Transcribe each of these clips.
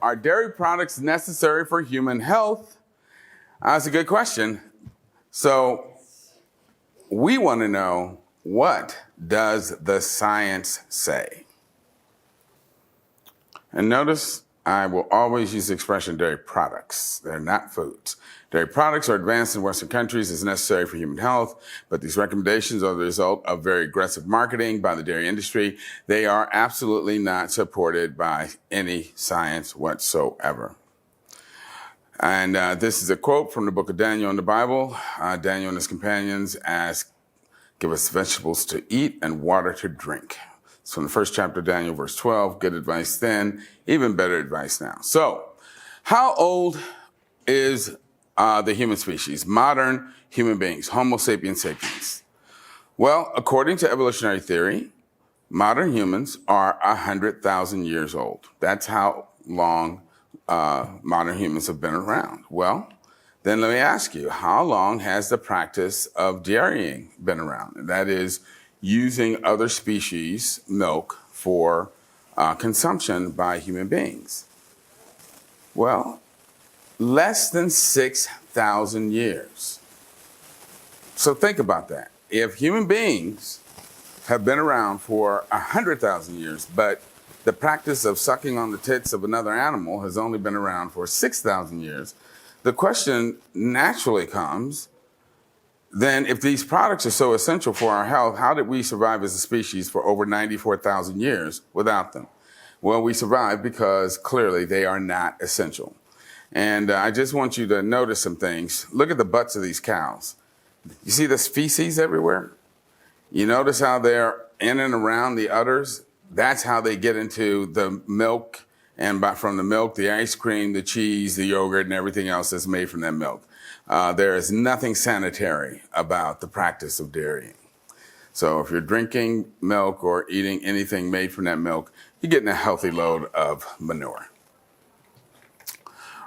are dairy products necessary for human health? That's a good question. So we want to know, what does the science say? And notice I will always use the expression dairy products. They're not foods. Dairy products are advanced in Western countries as necessary for human health, but these recommendations are the result of very aggressive marketing by the dairy industry. They are absolutely not supported by any science whatsoever. And this is a quote from the book of Daniel in the Bible. Daniel and his companions ask, "Give us vegetables to eat and water to drink." It's from the first chapter of Daniel, verse 12. Good advice then, even better advice now. So, how old is the human species, modern human beings, Homo sapiens sapiens? Well, according to evolutionary theory, modern humans are 100,000 years old. That's how long modern humans have been around. Well, then let me ask you, how long has the practice of dairying been around? And that is using other species' milk for consumption by human beings. Well, less than 6,000 years. So think about that. If human beings have been around for 100,000 years, but the practice of sucking on the tits of another animal has only been around for 6,000 years, the question naturally comes, then if these products are so essential for our health, how did we survive as a species for over 94,000 years without them? Well, we survived because clearly they are not essential. And I just want you to notice some things. Look at the butts of these cows. You see this feces everywhere? You notice how they're in and around the udders? That's how they get into the milk, and from the milk, the ice cream, the cheese, the yogurt, and everything else that's made from that milk. There is nothing sanitary about the practice of dairying. So if you're drinking milk or eating anything made from that milk, you're getting a healthy load of manure.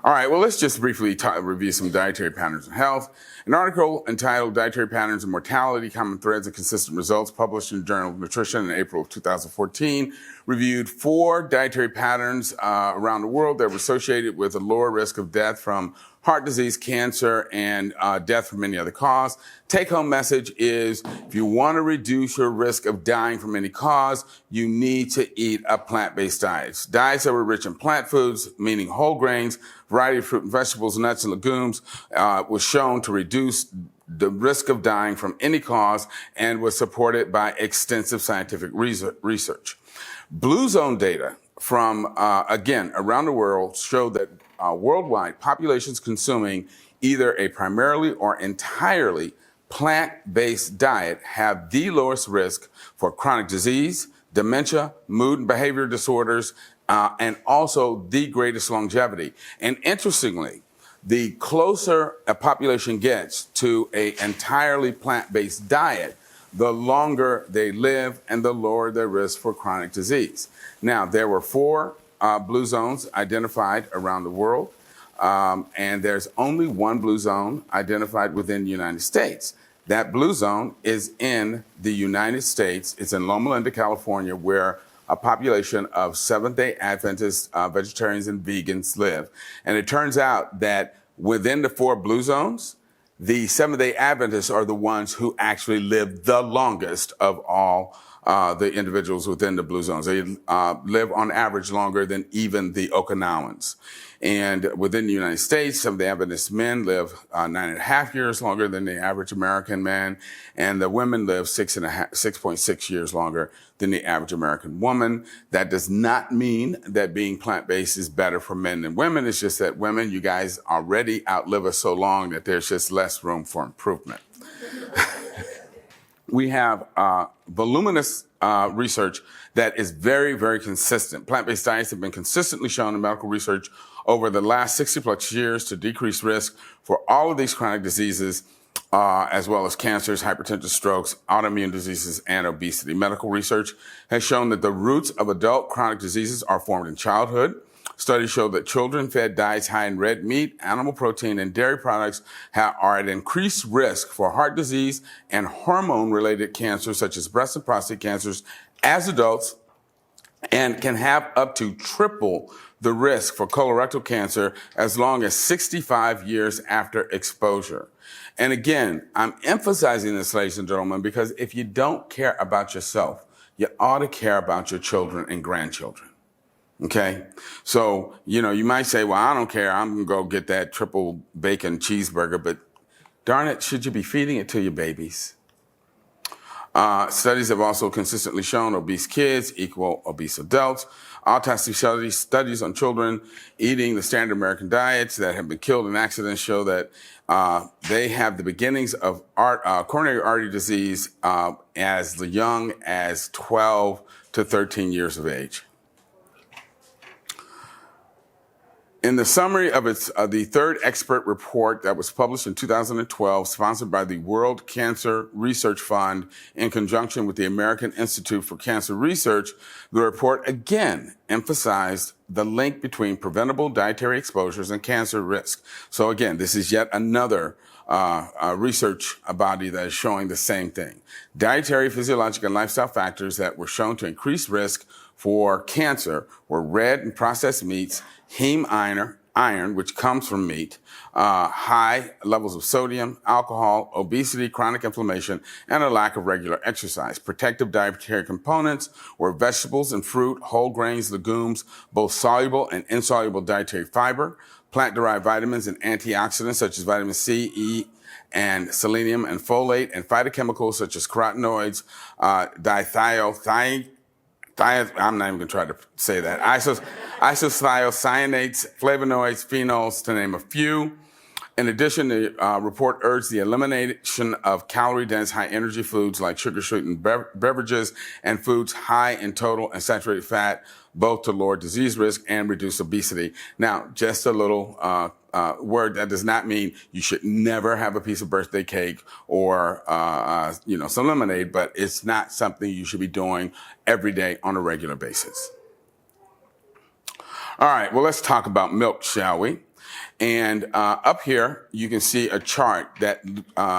All right, well, let's just briefly review some dietary patterns in health. An article entitled Dietary Patterns in Mortality, Common Threads and Consistent Results, published in the Journal of Nutrition in April of 2014, reviewed 4 dietary patterns around the world that were associated with a lower risk of death from heart disease, cancer, and death from any other cause. Take-home message is, if you want to reduce your risk of dying from any cause, you need to eat a plant-based diet. Diets that were rich in plant foods, meaning whole grains, variety of fruit and vegetables, nuts and legumes, was shown to reduce the risk of dying from any cause and was supported by extensive scientific research. Blue zone data from, again, around the world showed that worldwide populations consuming either a primarily or entirely plant-based diet have the lowest risk for chronic disease, dementia, mood and behavior disorders, and also the greatest longevity. And interestingly, the closer a population gets to an entirely plant-based diet, the longer they live and the lower their risk for chronic disease. Now, there were 4 blue zones identified around the world, and there's only one blue zone identified within the United States. That blue zone is in the United States. It's in Loma Linda, California, where a population of Seventh-day Adventist vegetarians and vegans live. And it turns out that within the 4 blue zones, the Seventh-day Adventists are the ones who actually live the longest of all the individuals within the blue zones. They live on average longer than even the Okinawans. And within the United States, some of the Adventist men live 9.5 years longer than the average American man, and the women live 6.6 years longer than the average American woman. That does not mean that being plant-based is better for men than women. It's just that women, you guys already outlive us so long that there's just less room for improvement. We have voluminous research that is very, very consistent. Plant-based diets have been consistently shown in medical research over the last 60 plus years to decrease risk for all of these chronic diseases, as well as cancers, hypertension, strokes, autoimmune diseases, and obesity. Medical research has shown that the roots of adult chronic diseases are formed in childhood. Studies show that children fed diets high in red meat, animal protein, and dairy products are at increased risk for heart disease and hormone-related cancers such as breast and prostate cancers as adults, and can have up to triple the risk for colorectal cancer as long as 65 years after exposure. And again, I'm emphasizing this, ladies and gentlemen, because if you don't care about yourself, you ought to care about your children and grandchildren. Okay? So, you might say, well, I don't care. I'm going to go get that triple bacon cheeseburger, but darn it, should you be feeding it to your babies? Studies have also consistently shown obese kids equal obese adults. Autopsy studies on children eating the standard American diets that have been killed in accidents show that they have the beginnings of coronary artery disease as young as 12 to 13 years of age. In the summary of the third expert report that was published in 2012, sponsored by the World Cancer Research Fund in conjunction with the American Institute for Cancer Research, the report again emphasized the link between preventable dietary exposures and cancer risk. So again, this is yet another research body that is showing the same thing. Dietary, physiologic, and lifestyle factors that were shown to increase risk for cancer were red and processed meats, heme iron, which comes from meat, high levels of sodium, alcohol, obesity, chronic inflammation, and a lack of regular exercise. Protective dietary components were vegetables and fruit, whole grains, legumes, both soluble and insoluble dietary fiber, plant-derived vitamins and antioxidants such as vitamin C, E, and selenium and folate, and phytochemicals such as carotenoids, I'm not even going to try to say that. Isothiocyanates, flavonoids, phenols, to name a few. In addition, the report urged the elimination of calorie-dense, high-energy foods like sugar-sweetened beverages and foods high in total and saturated fat, both to lower disease risk and reduce obesity. Now, just a little word that does not mean you should never have a piece of birthday cake or some lemonade, but it's not something you should be doing every day on a regular basis. All right, well, let's talk about milk, shall we? And up here, you can see a chart that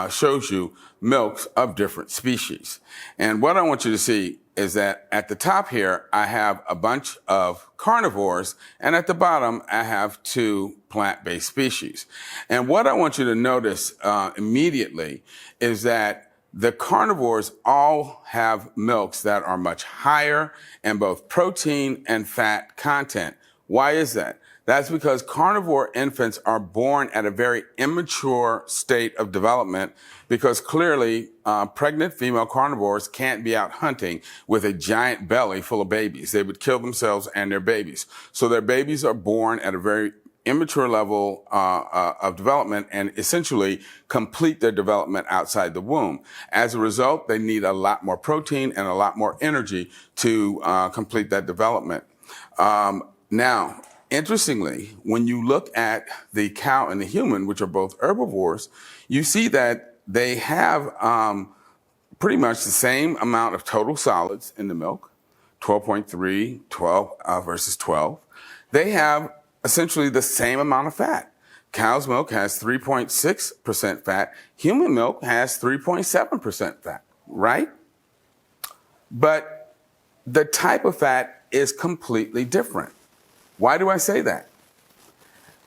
shows you milks of different species. And what I want you to see is that at the top here, I have a bunch of carnivores, and at the bottom, I have 2 plant-based species. And what I want you to notice immediately is that the carnivores all have milks that are much higher in both protein and fat content. Why is that? That's because carnivore infants are born at a very immature state of development, because clearly pregnant female carnivores can't be out hunting with a giant belly full of babies. They would kill themselves and their babies. So their babies are born at a very immature level of development and essentially complete their development outside the womb. As a result, they need a lot more protein and a lot more energy to complete that development. Now, interestingly, when you look at the cow and the human, which are both herbivores, you see that they have pretty much the same amount of total solids in the milk, 12.3, 12 versus 12. They have essentially the same amount of fat. Cow's milk has 3.6% fat. Human milk has 3.7% fat, right? But the type of fat is completely different. Why do I say that?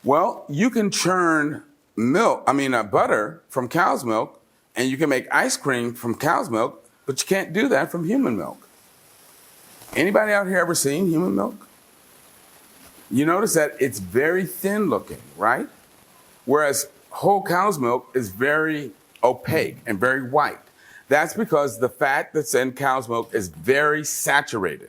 Well, you can churn butter from cow's milk, and you can make ice cream from cow's milk, but you can't do that from human milk. Anybody out here ever seen human milk? You notice that it's very thin looking, right? Whereas whole cow's milk is very opaque and very white. That's because the fat that's in cow's milk is very saturated.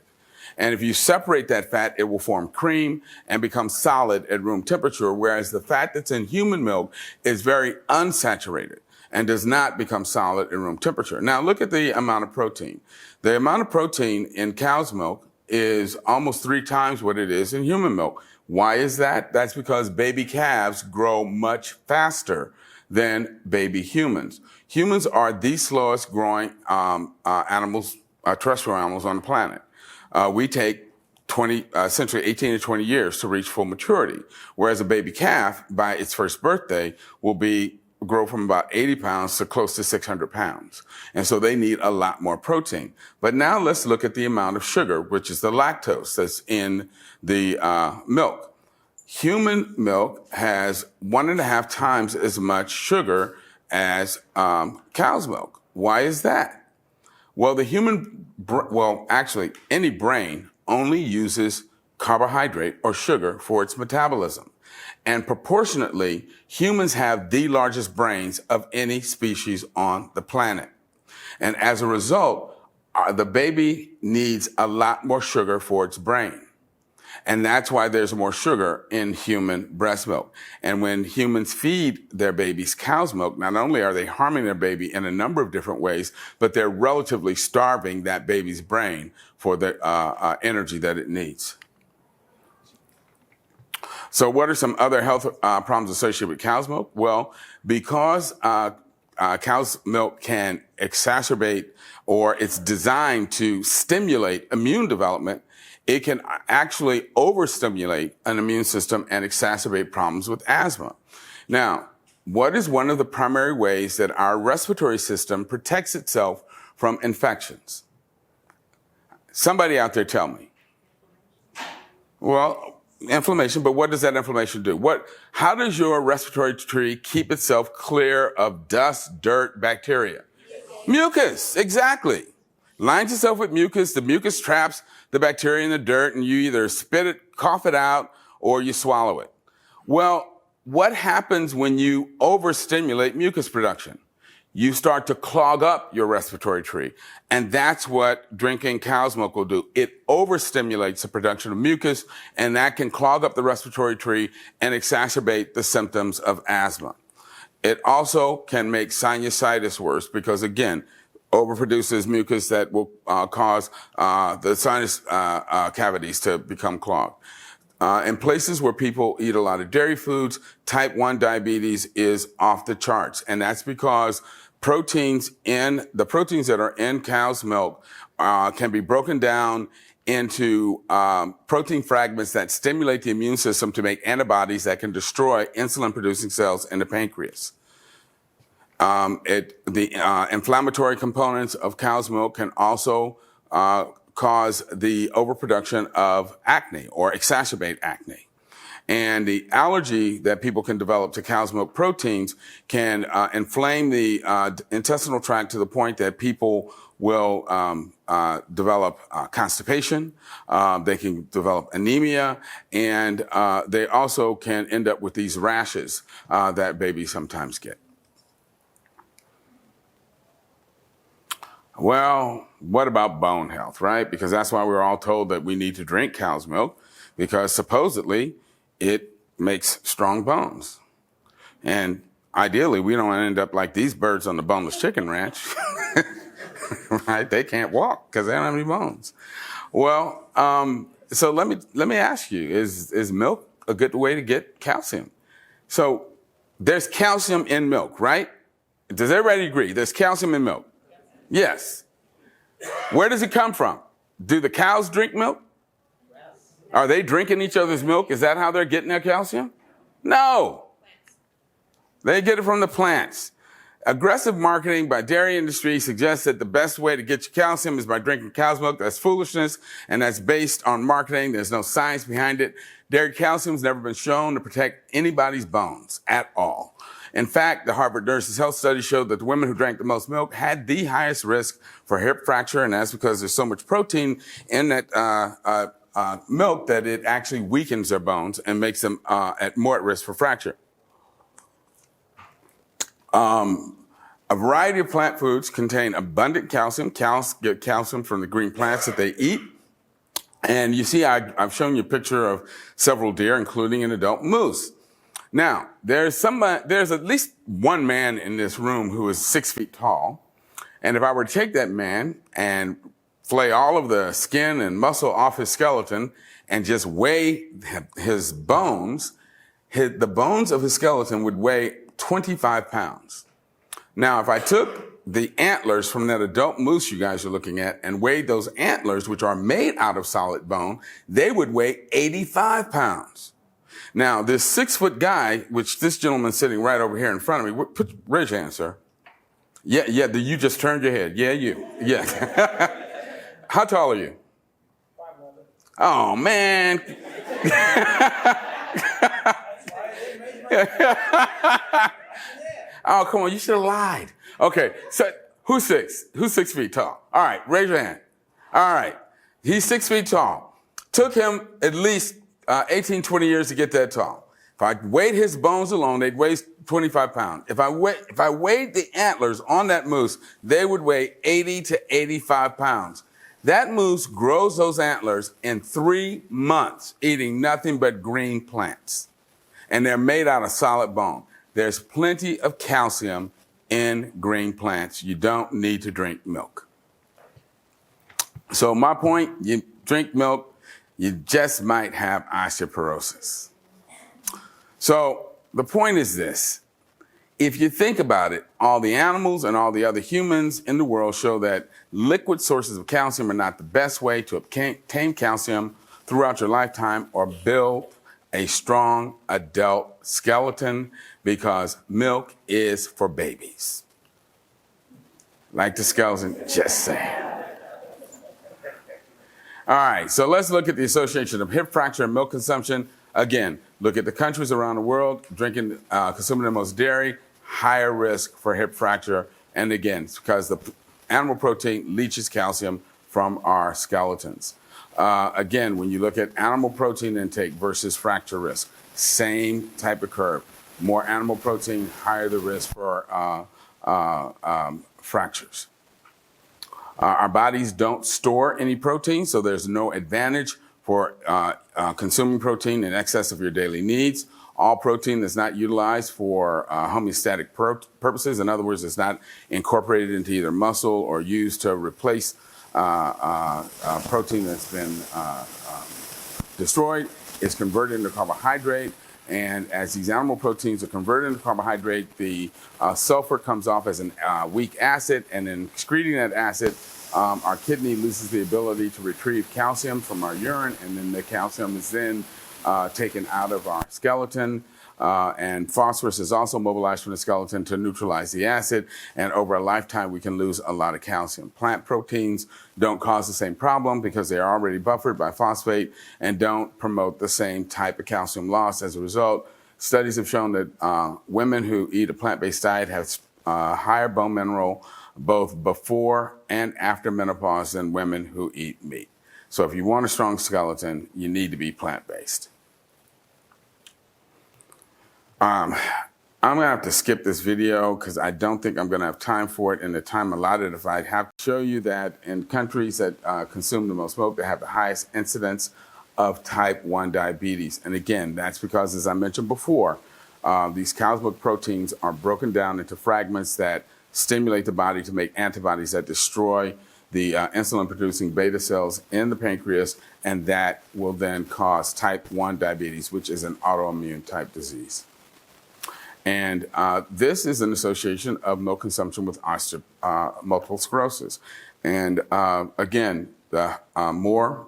And if you separate that fat, it will form cream and become solid at room temperature, whereas the fat that's in human milk is very unsaturated and does not become solid at room temperature. Now look at the amount of protein. The amount of protein in cow's milk is almost 3 times what it is in human milk. Why is that? That's because baby calves grow much faster than baby humans. Humans are the slowest growing terrestrial animals on the planet. We take essentially 18 to 20 years to reach full maturity, whereas a baby calf, by its first birthday, will be grow from about 80 pounds to close to 600 pounds. And so they need a lot more protein. But now let's look at the amount of sugar, which is the lactose that's in the milk. Human milk has 1.5 times as much sugar as cow's milk. Why is that? Well, actually, any brain only uses carbohydrate or sugar for its metabolism. And proportionately, humans have the largest brains of any species on the planet. And as a result, the baby needs a lot more sugar for its brain. And that's why there's more sugar in human breast milk. And when humans feed their babies cow's milk, not only are they harming their baby in a number of different ways, but they're relatively starving that baby's brain for the energy that it needs. So what are some other health problems associated with cow's milk? Well, because cow's milk can exacerbate, or it's designed to stimulate immune development, it can actually overstimulate an immune system and exacerbate problems with asthma. Now, what is one of the primary ways that our respiratory system protects itself from infections? Somebody out there tell me. Well, inflammation, but what does that inflammation do? How does your respiratory tree keep itself clear of dust, dirt, bacteria? Mucus, exactly. Lines itself with mucus. The mucus traps the bacteria in the dirt, and you either spit it, cough it out, or you swallow it. Well, what happens when you overstimulate mucus production? You start to clog up your respiratory tree. And that's what drinking cow's milk will do. It overstimulates the production of mucus, and that can clog up the respiratory tree and exacerbate the symptoms of asthma. It also can make sinusitis worse because, again, overproduces mucus that will cause the sinus cavities to become clogged. In places where people eat a lot of dairy foods, type 1 diabetes is off the charts. And that's because the proteins that are in cow's milk can be broken down into protein fragments that stimulate the immune system to make antibodies that can destroy insulin-producing cells in the pancreas. The inflammatory components of cow's milk can also cause the overproduction of acne or exacerbate acne. And the allergy that people can develop to cow's milk proteins can inflame the intestinal tract to the point that people will develop constipation, they can develop anemia, and they also can end up with these rashes that babies sometimes get. Well, what about bone health, right? Because that's why we're all told that we need to drink cow's milk, because supposedly it makes strong bones. And ideally, we don't end up like these birds on the boneless chicken ranch, right? They can't walk because they don't have any bones. Well, so let me ask you, is milk a good way to get calcium? So there's calcium in milk, right? Does everybody agree? There's calcium in milk. Yes. Where does it come from? Do the cows drink milk? Yes. Are they drinking each other's milk? Is that how they're getting their calcium? No. They get it from the plants. Aggressive marketing by dairy industry suggests that the best way to get your calcium is by drinking cow's milk. That's foolishness, and that's based on marketing. There's no science behind it. Dairy calcium's never been shown to protect anybody's bones at all. In fact, the Harvard Nurses Health Study showed that the women who drank the most milk had the highest risk for hip fracture, and that's because there's so much protein in that milk that it actually weakens their bones and makes them more at risk for fracture. A variety of plant foods contain abundant calcium. Cows get calcium from the green plants that they eat. And you see, I've shown you a picture of several deer, including an adult moose. Now, there's at least one man in this room who is 6 feet tall. And if I were to take that man and flay all of the skin and muscle off his skeleton and just weigh his bones, the bones of his skeleton would weigh 25 pounds. Now, if I took the antlers from that adult moose you guys are looking at and weighed those antlers, which are made out of solid bone, they would weigh 85 pounds. Now, this 6-foot guy, which this gentleman's sitting right over here in front of me, raise your hand, sir. Yeah, you just turned your head. Yeah, you. Yeah. How tall are you? 5'11". Oh, man. Oh, come on, you should have lied. Okay, so who's 6 feet tall? All right, raise your hand. All right, he's 6 feet tall. Took him at least 18, 20 years to get that tall. If I weighed his bones alone, they'd weigh 25 pounds. If I weighed the antlers on that moose, they would weigh 80 to 85 pounds. That moose grows those antlers in 3 months, eating nothing but green plants. And they're made out of solid bone. There's plenty of calcium in green plants. You don't need to drink milk. So my point, you drink milk, you just might have osteoporosis. So the point is this. If you think about it, all the animals and all the other humans in the world show that liquid sources of calcium are not the best way to obtain calcium throughout your lifetime or build a strong adult skeleton, because milk is for babies. Like the skeleton, just saying. All right, so let's look at the association of hip fracture and milk consumption. Again, look at the countries around the world, consuming the most dairy, higher risk for hip fracture. And again, it's because the animal protein leaches calcium from our skeletons. Again, when you look at animal protein intake versus fracture risk, same type of curve. More animal protein, higher the risk for fractures. Our bodies don't store any protein, so there's no advantage for consuming protein in excess of your daily needs. All protein that's not utilized for homeostatic purposes, in other words, it's not incorporated into either muscle or used to replace protein that's been destroyed, is converted into carbohydrate. And as these animal proteins are converted into carbohydrate, the sulfur comes off as a weak acid, and in excreting that acid, our kidney loses the ability to retrieve calcium from our urine, and then the calcium is then taken out of our skeleton. And phosphorus is also mobilized from the skeleton to neutralize the acid. And over a lifetime, we can lose a lot of calcium. Plant proteins don't cause the same problem because they are already buffered by phosphate and don't promote the same type of calcium loss. As a result, studies have shown that women who eat a plant-based diet have higher bone mineral both before and after menopause than women who eat meat. So if you want a strong skeleton, you need to be plant-based. I'm going to have to skip this video because I don't think I'm going to have time for it in the time allotted. If I have to show you that in countries that consume the most milk, they have the highest incidence of type 1 diabetes. And again, that's because, as I mentioned before, these cow's milk proteins are broken down into fragments that stimulate the body to make antibodies that destroy the insulin-producing beta cells in the pancreas, and that will then cause type 1 diabetes, which is an autoimmune type disease. And this is an association of milk consumption with multiple sclerosis. And again, the more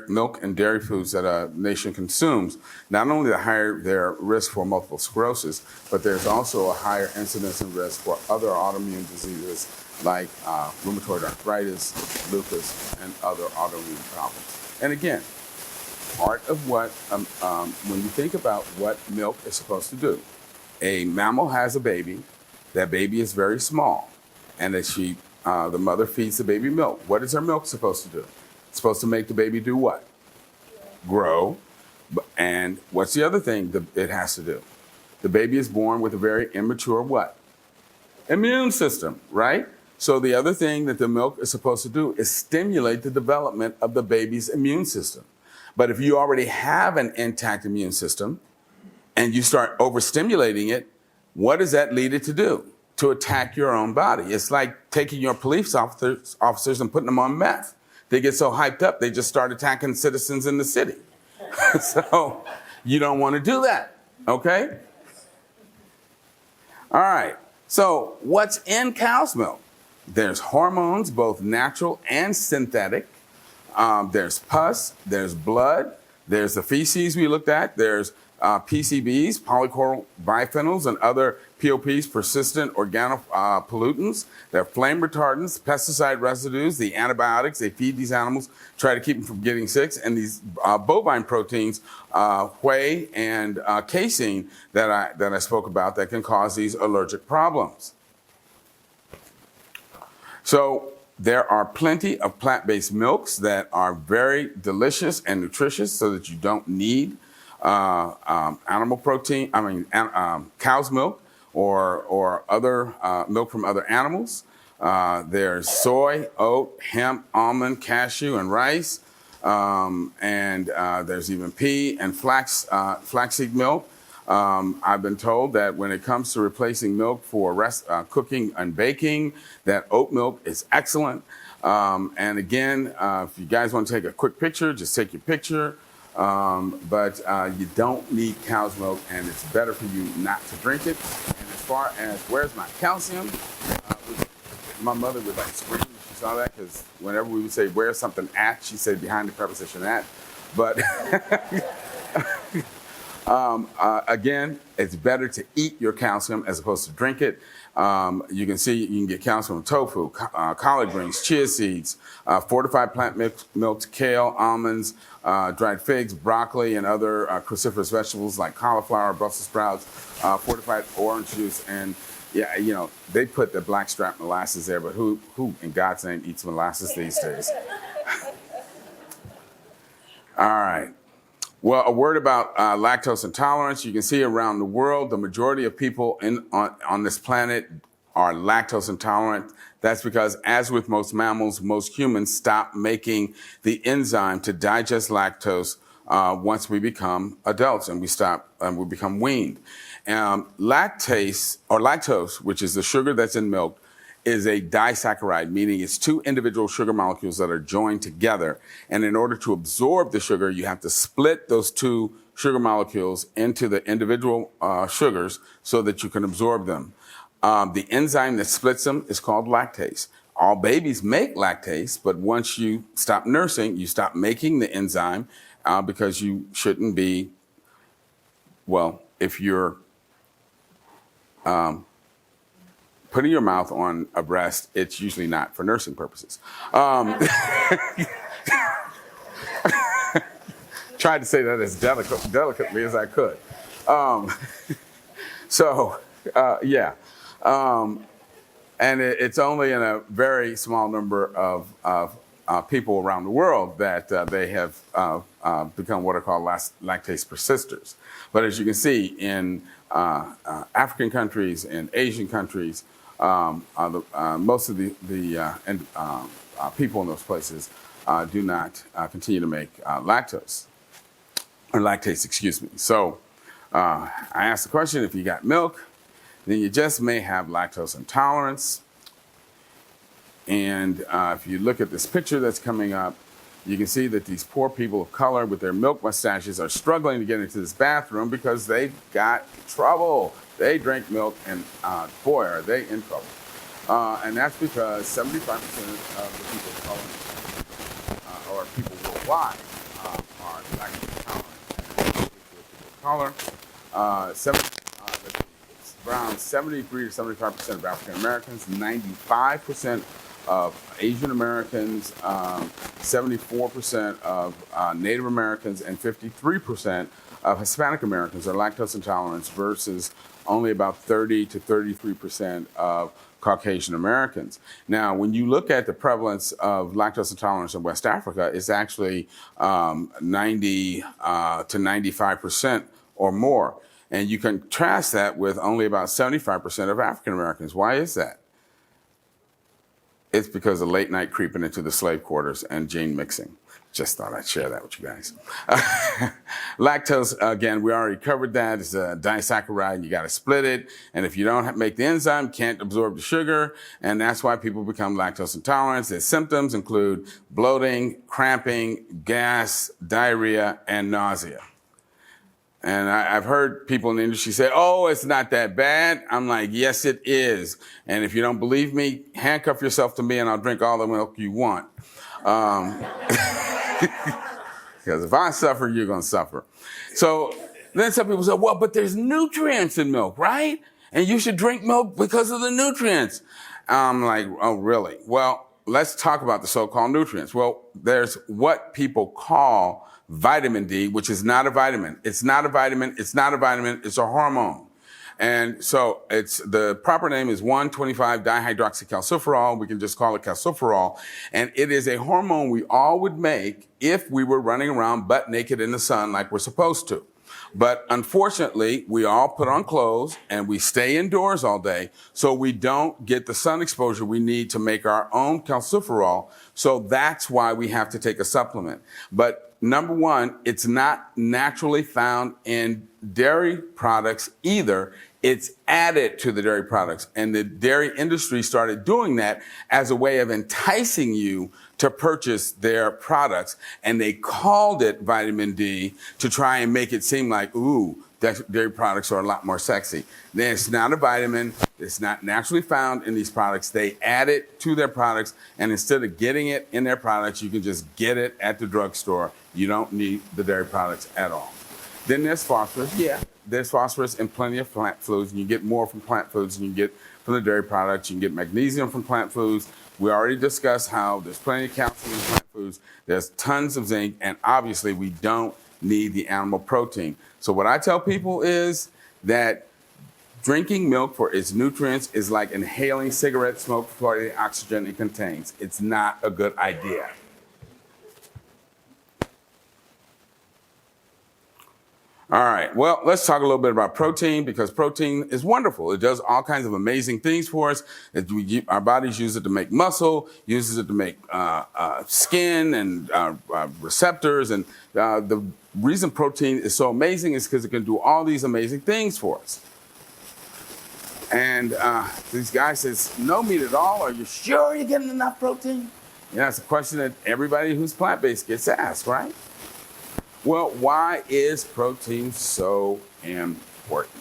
milk and dairy foods that a nation consumes, not only the higher their risk for multiple sclerosis, but there's also a higher incidence and risk for other autoimmune diseases like rheumatoid arthritis, lupus, and other autoimmune problems. And again, part of what, when you think about what milk is supposed to do, a mammal has a baby. That baby is very small, and that the mother feeds the baby milk. What is her milk supposed to do? It's supposed to make the baby do what? Grow. And what's the other thing that it has to do? The baby is born with a very immature what? Immune system, right? So the other thing that the milk is supposed to do is stimulate the development of the baby's immune system. But if you already have an intact immune system and you start overstimulating it, what does that lead it to do? To attack your own body. It's like taking your police officers and putting them on meth. They get so hyped up, they just start attacking citizens in the city. So you don't want to do that, okay? All right, so what's in cow's milk? There's hormones, both natural and synthetic. There's pus, there's blood, there's the feces we looked at, there's PCBs, polychloral biphenyls, and other POPs, persistent organopollutants. They're flame retardants, pesticide residues, the antibiotics. They feed these animals, try to keep them from getting sick. And these bovine proteins, whey and casein that I spoke about, that can cause these allergic problems. So there are plenty of plant-based milks that are very delicious and nutritious, so that you don't need animal protein, cow's milk or other milk from other animals. There's soy, oat, hemp, almond, cashew, and rice. And there's even pea and flaxseed milk. I've been told that when it comes to replacing milk for cooking and baking, that oat milk is excellent. And again, if you guys want to take a quick picture, just take your picture. But you don't need cow's milk, and it's better for you not to drink it. And as far as where's my calcium, my mother would like scream when she saw that, because whenever we would say where's something at, she said behind the preposition at. But again, it's better to eat your calcium as opposed to drink it. You can see you can get calcium from tofu, collard greens, chia seeds, fortified plant milks, kale, almonds, dried figs, broccoli, and other cruciferous vegetables like cauliflower, Brussels sprouts, fortified orange juice, and yeah, you know, they put the blackstrap molasses there, but who in God's name eats molasses these days? All right. Well, a word about lactose intolerance. You can see around the world, the majority of people on this planet are lactose intolerant. That's because, as with most mammals, most humans stop making the enzyme to digest lactose once we become adults and we become weaned. Lactose, which is the sugar that's in milk, is a disaccharide, meaning it's two individual sugar molecules that are joined together. And in order to absorb the sugar, you have to split those two sugar molecules into the individual sugars so that you can absorb them. The enzyme that splits them is called lactase. All babies make lactase, but once you stop nursing, you stop making the enzyme because you shouldn't be, well, if you're putting your mouth on a breast, it's usually not for nursing purposes. Tried to say that as delicately as I could. Yeah. And it's only in a very small number of people around the world that they have become what are called lactase persisters. But as you can see, in African countries and Asian countries, most of the people in those places do not continue to make lactase, excuse me. So I asked the question, if you got milk, then you just may have lactose intolerance. And if you look at this picture that's coming up, you can see that these poor people of color with their milk mustaches are struggling to get into this bathroom because they've got trouble. They drink milk, and boy, are they in trouble. And that's because 75% of the people of color, or people worldwide, are lactose intolerant. Color, around 73 to 75% of African Americans, 95% of Asian Americans, 74% of Native Americans, and 53% of Hispanic Americans are lactose intolerant versus only about 30 to 33% of Caucasian Americans. Now, when you look at the prevalence of lactose intolerance in West Africa, it's actually 90 to 95% or more. And you contrast that with only about 75% of African Americans. Why is that? It's because of late night creeping into the slave quarters and gene mixing. Just thought I'd share that with you guys. Lactose, again, we already covered that. It's a disaccharide. You got to split it. And if you don't make the enzyme, can't absorb the sugar. And that's why people become lactose intolerant. Their symptoms include bloating, cramping, gas, diarrhea, and nausea. And I've heard people in the industry say, oh, it's not that bad. I'm like, yes, it is. And if you don't believe me, handcuff yourself to me and I'll drink all the milk you want. Because if I suffer, you're going to suffer. So Then some people say, well, but there's nutrients in milk, right? And you should drink milk because of the nutrients. I'm like, oh, really? Well, let's talk about the so-called nutrients. Well, there's what people call vitamin D, which is not a vitamin. It's not a vitamin. It's not a vitamin. It's a hormone. And so it's the proper name is 1,25-dihydroxycalciferol. We can just call it calciferol. And it is a hormone we all would make if we were running around butt naked in the sun like we're supposed to. But unfortunately, we all put on clothes and we stay indoors all day, so we don't get the sun exposure we need to make our own calciferol. So that's why we have to take a supplement. But number one, it's not naturally found in dairy products either. It's added to the dairy products. And the dairy industry started doing that as a way of enticing you to purchase their products. And they called it vitamin D to try and make it seem like, ooh, dairy products are a lot more sexy. Then it's not a vitamin. It's not naturally found in these products. They add it to their products. And instead of getting it in their products, you can just get it at the drugstore. You don't need the dairy products at all. Then there's phosphorus. Yeah, there's phosphorus in plenty of plant foods, and you get more from plant foods than you get from the dairy products. You can get magnesium from plant foods. We already discussed how there's plenty of calcium in plant foods. There's tons of zinc, and obviously we don't need the animal protein. So what I tell people is that drinking milk for its nutrients is like inhaling cigarette smoke for the oxygen it contains. It's not a good idea. All right, well, let's talk a little bit about protein, because protein is wonderful. It does all kinds of amazing things for us. Our bodies use it to make muscle, uses it to make skin and receptors. And the reason protein is so amazing is because it can do all these amazing things for us. And this guy says, no meat at all. Are you sure you're getting enough protein? Yeah, that's a question that everybody who's plant-based gets asked, right? Well, why is protein so important?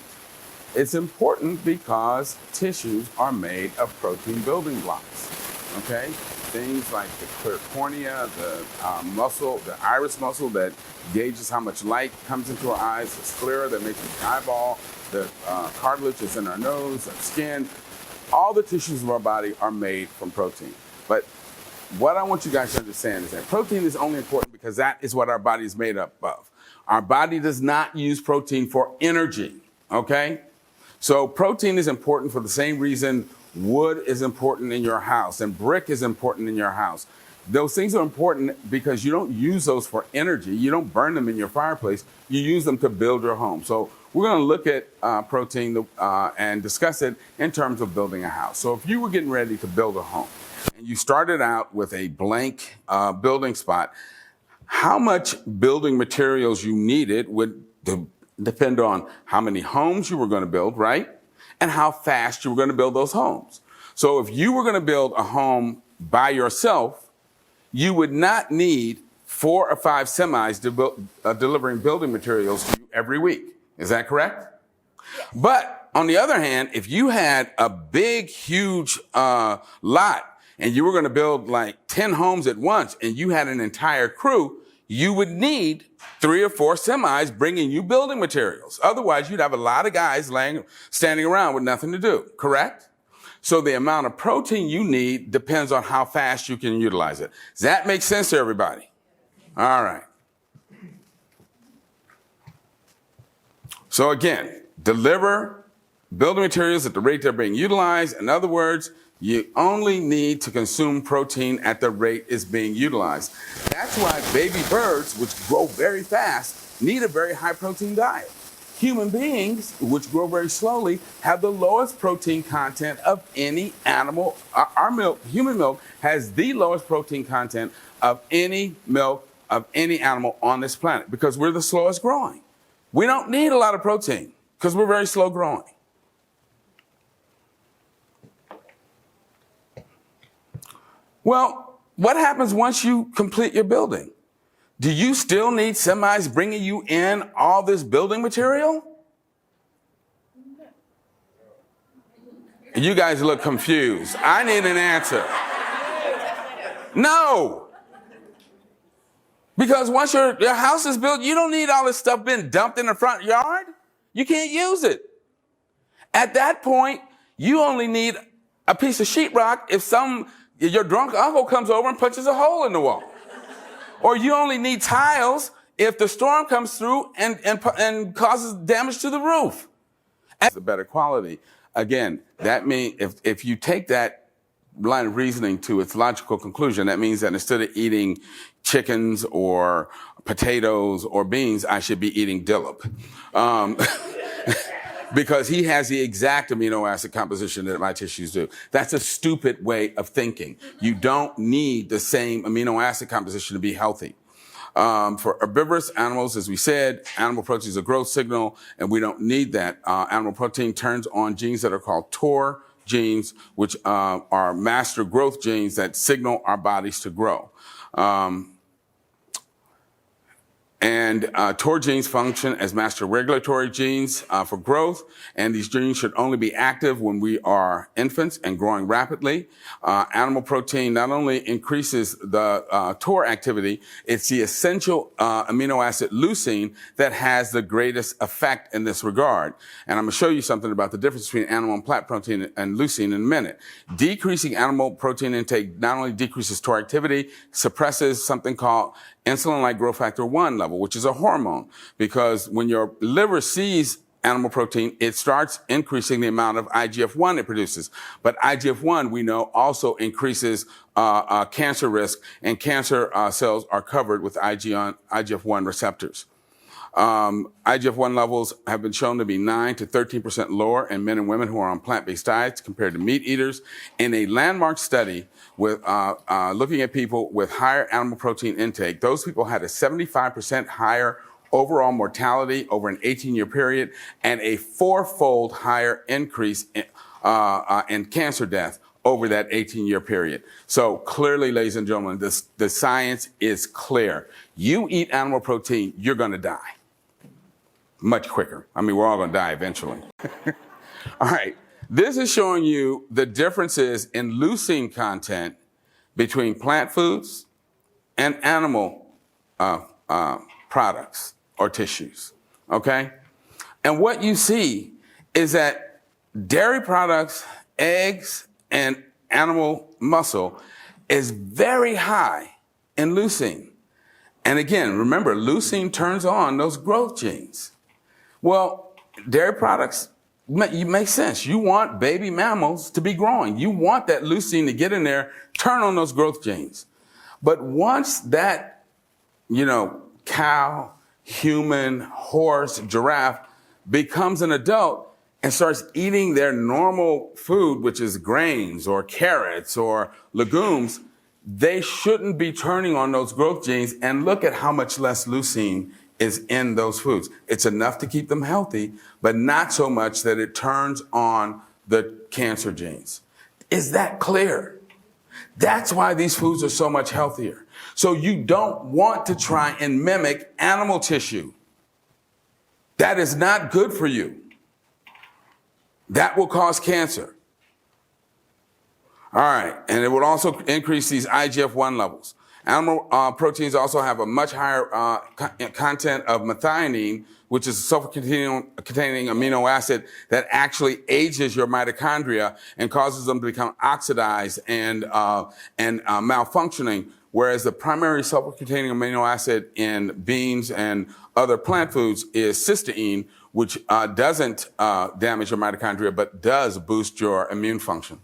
It's important because tissues are made of protein building blocks, okay? Things like the clear cornea, the muscle, the iris muscle that gauges how much light comes into our eyes, the sclera that makes the eyeball, the cartilage that's in our nose, our skin. All the tissues of our body are made from protein. But what I want you guys to understand is that protein is only important because that is what our body is made up of. Our body does not use protein for energy, okay? So protein is important for the same reason wood is important in your house and brick is important in your house. Those things are important because you don't use those for energy. You don't burn them in your fireplace. You use them to build your home. So we're going to look at protein and discuss it in terms of building a house. So if you were getting ready to build a home, and you started out with a blank building spot, how much building materials you needed would depend on how many homes you were going to build, right? And how fast you were going to build those homes. So if you were going to build a home by yourself, you would not need 4 or 5 semis delivering building materials to you every week. Is that correct? Yes. But on the other hand, if you had a big, huge lot, and you were going to build like 10 homes at once, and you had an entire crew, you would need 3 or 4 semis bringing you building materials. Otherwise, you'd have a lot of guys standing around with nothing to do, correct? So the amount of protein you need depends on how fast you can utilize it. Does that make sense to everybody? All right. So again, deliver building materials at the rate they're being utilized. In other words, you only need to consume protein at the rate it's being utilized. That's why baby birds, which grow very fast, need a very high protein diet. Human beings, which grow very slowly, have the lowest protein content of any animal. Our milk, human milk, has the lowest protein content of any milk of any animal on this planet because we're the slowest growing. We don't need a lot of protein because we're very slow growing. Well, what happens once you complete your building? Do you still need semis bringing you in all this building material? You guys look confused. I need an answer. No. Because once your house is built, you don't need all this stuff being dumped in the front yard. You can't use it. At that point, you only need a piece of sheetrock if your drunk uncle comes over and punches a hole in the wall. Or you only need tiles if the storm comes through and causes damage to the roof. It's a better quality. Again, that means if you take that line of reasoning to its logical conclusion, that means that instead of eating chickens or potatoes or beans, I should be eating dillip. Because he has the exact amino acid composition that my tissues do. That's a stupid way of thinking. You don't need the same amino acid composition to be healthy. For herbivorous animals, as we said, animal protein is a growth signal, and we don't need that. Animal protein turns on genes that are called TOR genes, which are master growth genes that signal our bodies to grow. And TOR genes function as master regulatory genes for growth, and these genes should only be active when we are infants and growing rapidly. Animal protein not only increases the TOR activity, it's the essential amino acid leucine that has the greatest effect in this regard. And I'm going to show you something about the difference between animal and plant protein and leucine in a minute. Decreasing animal protein intake not only decreases TOR activity, suppresses something called insulin-like growth factor 1 level, which is a hormone, because when your liver sees animal protein, it starts increasing the amount of IGF-1 it produces. But IGF-1, we know, also increases cancer risk, and cancer cells are covered with IGF-1 receptors. IGF-1 levels have been shown to be 9 to 13% lower in men and women who are on plant-based diets compared to meat eaters. In a landmark study with looking at people with higher animal protein intake, those people had a 75% higher overall mortality over an 18-year period and a 4-fold higher increase in cancer death over that 18-year period. So clearly, ladies and gentlemen, the science is clear. You eat animal protein, you're going to die. Much quicker. I mean, we're all going to die eventually. All right. This is showing you the differences in leucine content between plant foods and animal products or tissues. Okay? And what you see is that dairy products, eggs, and animal muscle is very high in leucine. And again, remember, leucine turns on those growth genes. Well, dairy products, make sense. You want baby mammals to be growing. You want that leucine to get in there, turn on those growth genes. But once that, cow, human, horse, giraffe becomes an adult and starts eating their normal food, which is grains or carrots or legumes, they shouldn't be turning on those growth genes. And look at how much less leucine is in those foods. It's enough to keep them healthy, but not so much that it turns on the cancer genes. Is that clear? That's why these foods are so much healthier. So you don't want to try and mimic animal tissue. That is not good for you. That will cause cancer. All right, and it will also increase these IGF-1 levels. Animal proteins also have a much higher content of methionine, which is a sulfur-containing amino acid that actually ages your mitochondria and causes them to become oxidized and malfunctioning. Whereas the primary sulfur-containing amino acid in beans and other plant foods is cysteine, which doesn't damage your mitochondria but does boost your immune function.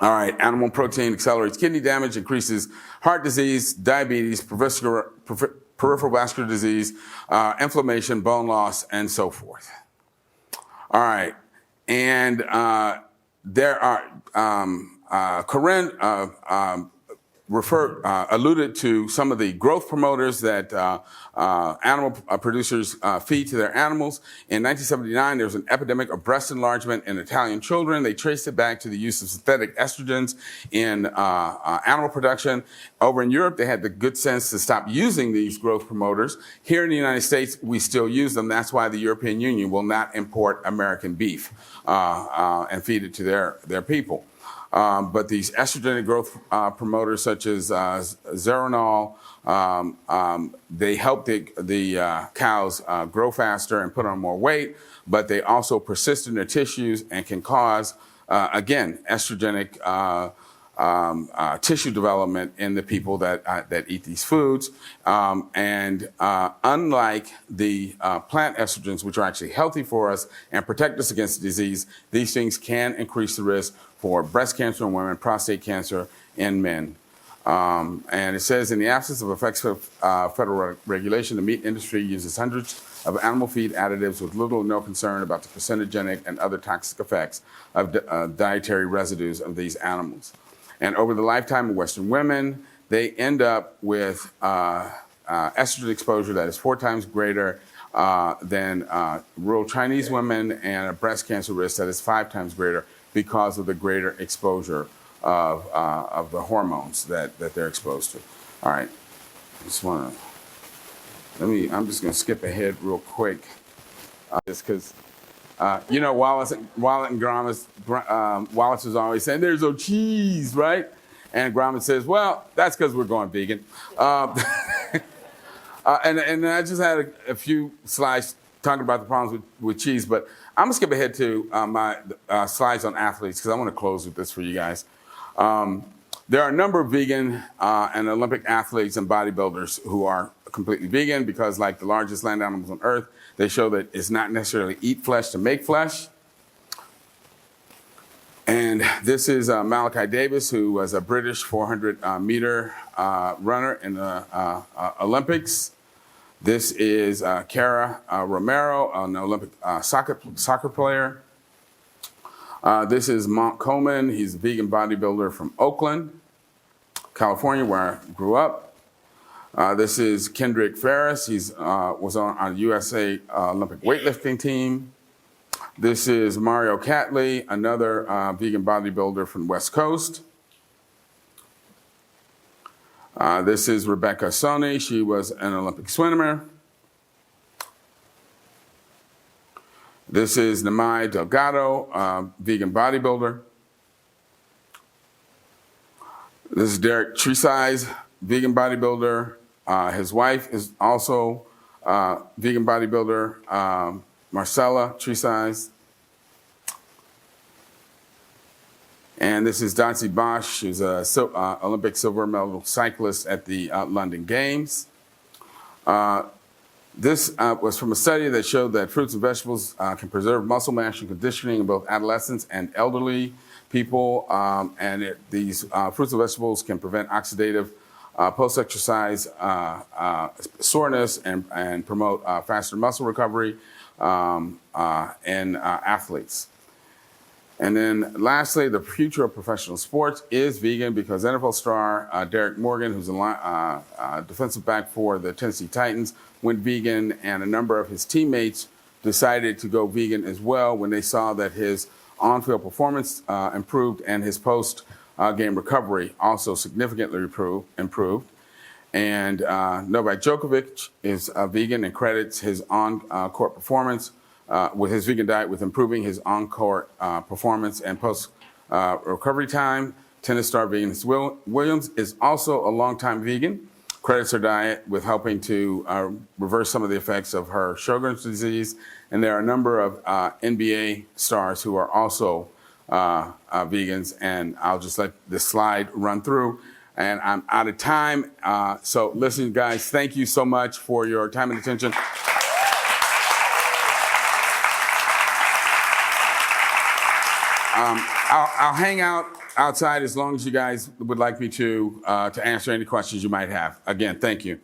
All right, animal protein accelerates kidney damage, increases heart disease, diabetes, peripheral vascular disease, inflammation, bone loss, and so forth. All right, and there are, Corinne alluded to some of the growth promoters that animal producers feed to their animals. In 1979, there was an epidemic of breast enlargement in Italian children. They traced it back to the use of synthetic estrogens in animal production. Over in Europe, they had the good sense to stop using these growth promoters. Here in the United States, we still use them. That's why the European Union will not import American beef and feed it to their people. But these estrogenic growth promoters, such as Zeranol, they help the cows grow faster and put on more weight, but they also persist in their tissues and can cause, again, estrogenic tissue development in the people that eat these foods. Unlike the plant estrogens, which are actually healthy for us and protect us against disease, these things can increase the risk for breast cancer in women, prostate cancer in men. And it says, in the absence of effective federal regulation, the meat industry uses hundreds of animal feed additives with little or no concern about the carcinogenic and other toxic effects of dietary residues of these animals. And over the lifetime of Western women, they end up with estrogen exposure that is 4 times greater than rural Chinese women, and a breast cancer risk that is 5 times greater because of the greater exposure of the hormones that they're exposed to. All right, I'm just going to skip ahead real quick, just because, Wallace and Gromit, Wallace was always saying, there's no cheese, right? And Gromit says, well, that's because we're going vegan. And I just had a few slides talking about the problems with cheese, but I'm going to skip ahead to my slides on athletes, because I want to close with this for you guys. There are a number of vegan and Olympic athletes and bodybuilders who are completely vegan because, like the largest land animals on Earth, they show that it's not necessarily eat flesh to make flesh. And this is Malachi Davis, who was a British 400-meter runner in the Olympics. This is Cara Romero, an Olympic soccer player. This is Mont Coleman. He's a vegan bodybuilder from Oakland, California, where I grew up. This is Kendrick Ferris. He was on the USA Olympic weightlifting team. This is Mario Catley, another vegan bodybuilder from the West Coast. This is Rebecca Soni. She was an Olympic swimmer. This is Namai Delgado, vegan bodybuilder. This is Derek Tresize, vegan bodybuilder. His wife is also vegan bodybuilder, Marcella Tresize. And this is Dotsie Bosch, who's an Olympic silver medal cyclist at the London Games. This was from a study that showed that fruits and vegetables can preserve muscle mass and conditioning in both adolescents and elderly people. These fruits and vegetables can prevent oxidative post-exercise soreness and promote faster muscle recovery in athletes. And then lastly, the future of professional sports is vegan because NFL star Derek Morgan, who's a defensive back for the Tennessee Titans, went vegan, and a number of his teammates decided to go vegan as well when they saw that his on-field performance improved and his post-game recovery also significantly improved. And Novak Djokovic is vegan and credits his on-court performance with his vegan diet with improving his on-court performance and post-recovery time. Tennis star Venus Williams is also a longtime vegan, credits her diet with helping to reverse some of the effects of her Sjogren's disease. And there are a number of NBA stars who are also vegans, and I'll just let this slide run through. And I'm out of time. So listen, guys, thank you so much for your time and attention. I'll hang out outside as long as you guys would like me to answer any questions you might have. Again, thank you.